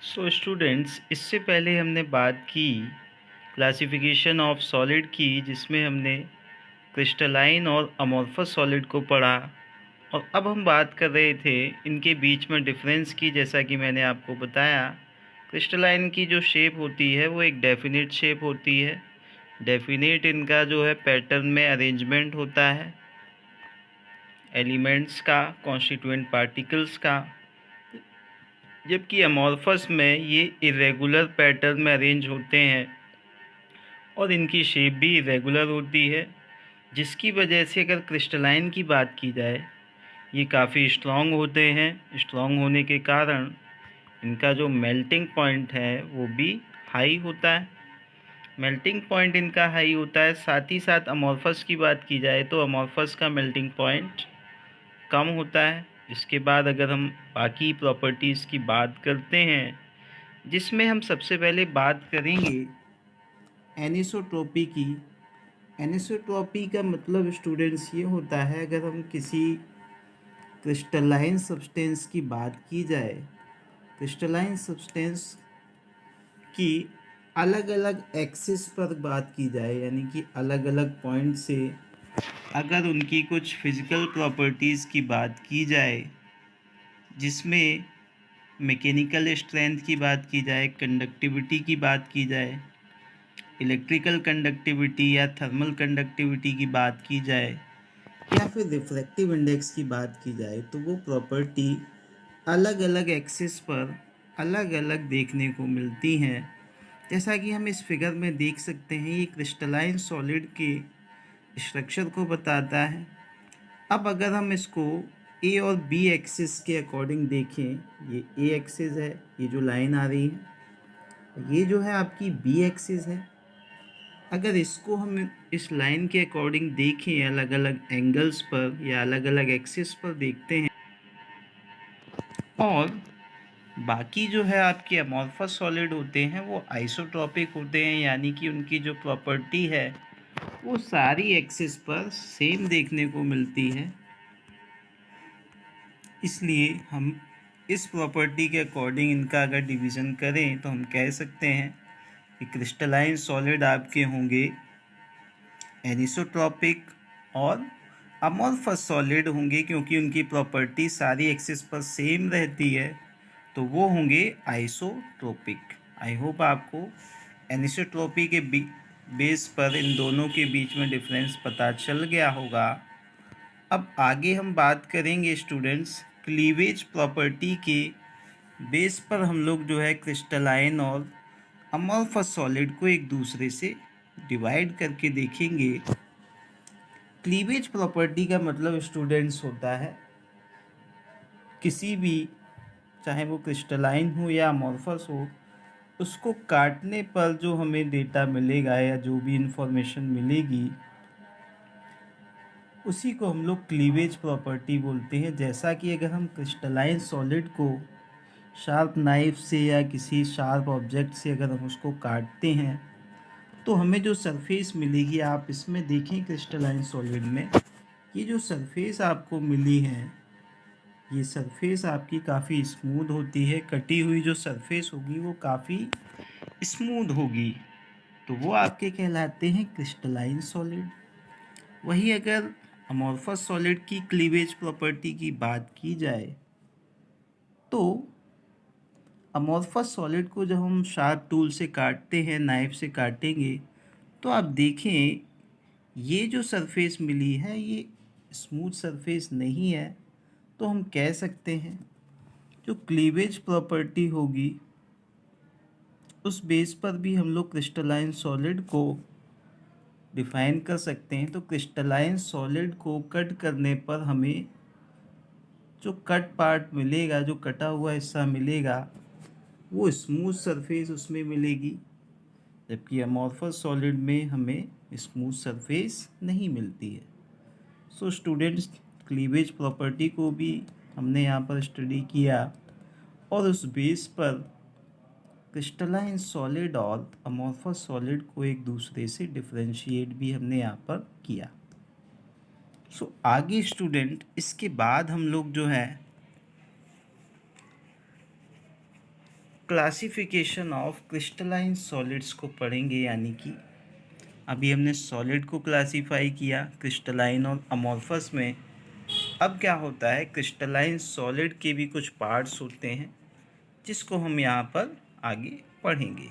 So students, इससे पहले हमने बात की क्लासिफिकेशन ऑफ सॉलिड की, जिसमें हमने क्रिस्टलाइन और अमॉर्फस सॉलिड को पढ़ा। और अब हम बात कर रहे थे इनके बीच में डिफरेंस की। जैसा कि मैंने आपको बताया, क्रिस्टलाइन की जो शेप होती है वो एक डेफिनेट शेप होती है। डेफिनेट इनका जो है पैटर्न में अरेंजमेंट होता है एलिमेंट्स का, कॉन्स्टिट्यूएंट पार्टिकल्स का। जबकि अमॉर्फस में ये इरेगुलर पैटर्न में अरेंज होते हैं और इनकी शेप भी इरेगुलर होती है, जिसकी वजह से अगर क्रिस्टलाइन की बात की जाए, ये काफ़ी स्ट्रॉन्ग होते हैं। स्ट्रॉन्ग होने के कारण इनका जो मेल्टिंग पॉइंट है वो भी हाई होता है। मेल्टिंग पॉइंट इनका हाई होता है। साथ ही साथ अमॉर्फस की बात की जाए तो अमॉर्फस का मेल्टिंग पॉइंट कम होता है। इसके बाद अगर हम बाकी प्रॉपर्टीज़ की बात करते हैं, जिसमें हम सबसे पहले बात करेंगे एनिसोट्रॉपी की। एनिसोट्रॉपी का मतलब स्टूडेंट्स ये होता है, अगर हम किसी क्रिस्टलाइन सब्सटेंस की बात की जाए, क्रिस्टलाइन सब्सटेंस की अलग अलग एक्सिस पर बात की जाए, यानी कि अलग अलग पॉइंट से अगर उनकी कुछ फिज़िकल प्रॉपर्टीज़ की बात की जाए, जिसमें मैकेनिकल स्ट्रेंथ की बात की जाए, कंडक्टिविटी की बात की जाए, इलेक्ट्रिकल कंडक्टिविटी या थर्मल कंडक्टिविटी की बात की जाए, या फिर रिफ्रैक्टिव इंडेक्स की बात की जाए, तो वो प्रॉपर्टी अलग अलग एक्सिस पर अलग अलग देखने को मिलती हैं। जैसा कि हम इस फिगर में देख सकते हैं, ये क्रिस्टलाइन सॉलिड के स्ट्रक्चर को बताता है। अब अगर हम इसको ए और बी एक्सिस के अकॉर्डिंग देखें, ये ए एक्सिस है, ये जो लाइन आ रही है, ये जो है आपकी बी एक्सिस है। अगर इसको हम इस लाइन के अकॉर्डिंग देखें, अलग अलग एंगल्स पर या अलग अलग एक्सिस पर देखते हैं, और बाकी जो है आपके अमॉर्फस सॉलिड होते हैं वो आइसोट्रॉपिक होते हैं, यानी कि उनकी जो प्रॉपर्टी है वो सारी एक्सिस पर सेम देखने को मिलती है। इसलिए हम इस प्रॉपर्टी के अकॉर्डिंग इनका अगर डिवीज़न करें तो हम कह सकते हैं कि क्रिस्टलाइन सॉलिड आपके होंगे एनिसोट्रॉपिक, और अमॉर्फस सॉलिड होंगे, क्योंकि उनकी प्रॉपर्टी सारी एक्सिस पर सेम रहती है, तो वो होंगे आइसोट्रोपिक। आई होप आपको एनिसोट्रॉपी के बेस पर इन दोनों के बीच में डिफरेंस पता चल गया होगा। अब आगे हम बात करेंगे स्टूडेंट्स क्लीवेज प्रॉपर्टी के बेस पर। हम लोग जो है क्रिस्टलाइन और अमॉर्फस सॉलिड को एक दूसरे से डिवाइड करके देखेंगे। क्लीवेज प्रॉपर्टी का मतलब स्टूडेंट्स होता है किसी भी, चाहे वो क्रिस्टलाइन हो या अमॉर्फस हो, उसको काटने पर जो हमें डेटा मिलेगा या जो भी इंफॉर्मेशन मिलेगी, उसी को हम लोग क्लीवेज प्रॉपर्टी बोलते हैं। जैसा कि अगर हम क्रिस्टलाइन सॉलिड को शार्प नाइफ से या किसी शार्प ऑब्जेक्ट से अगर हम उसको काटते हैं, तो हमें जो सरफेस मिलेगी, आप इसमें देखें क्रिस्टलाइन सॉलिड में, ये जो सरफेस आपको मिली है, ये सरफेस आपकी काफ़ी स्मूथ होती है। कटी हुई जो सरफेस होगी वो काफ़ी स्मूथ होगी, तो वो आपके कहलाते हैं क्रिस्टलाइन सॉलिड। वही अगर अमॉर्फस सॉलिड की क्लीवेज प्रॉपर्टी की बात की जाए, तो अमॉर्फस सॉलिड को जब हम शार्प टूल से काटते हैं, नाइफ से काटेंगे, तो आप देखें ये जो सरफेस मिली है ये स्मूथ सरफेस नहीं है। तो हम कह सकते हैं जो क्लीवेज प्रॉपर्टी होगी उस बेस पर भी हम लोग क्रिस्टलाइन सॉलिड को डिफाइन कर सकते हैं। तो क्रिस्टलाइन सॉलिड को कट करने पर हमें जो कट पार्ट मिलेगा, जो कटा हुआ हिस्सा मिलेगा, वो स्मूथ सरफेस उसमें मिलेगी, जबकि अमॉर्फस सॉलिड में हमें स्मूथ सरफेस नहीं मिलती है। सो स्टूडेंट्स, क्लीवेज प्रॉपर्टी को भी हमने यहाँ पर स्टडी किया, और उस बेस पर क्रिस्टलाइन सॉलिड और अमॉर्फस सॉलिड को एक दूसरे से डिफरेंशिएट भी हमने यहाँ पर किया। सो आगे स्टूडेंट, इसके बाद हम लोग जो है क्लासिफिकेशन ऑफ क्रिस्टलाइन सॉलिड्स को पढ़ेंगे, यानी कि अभी हमने सॉलिड को क्लासीफाई किया क्रिस्टलाइन और अमॉर्फस में। अब क्या होता है, क्रिस्टलाइन सॉलिड के भी कुछ पार्ट्स होते हैं जिसको हम यहाँ पर आगे पढ़ेंगे।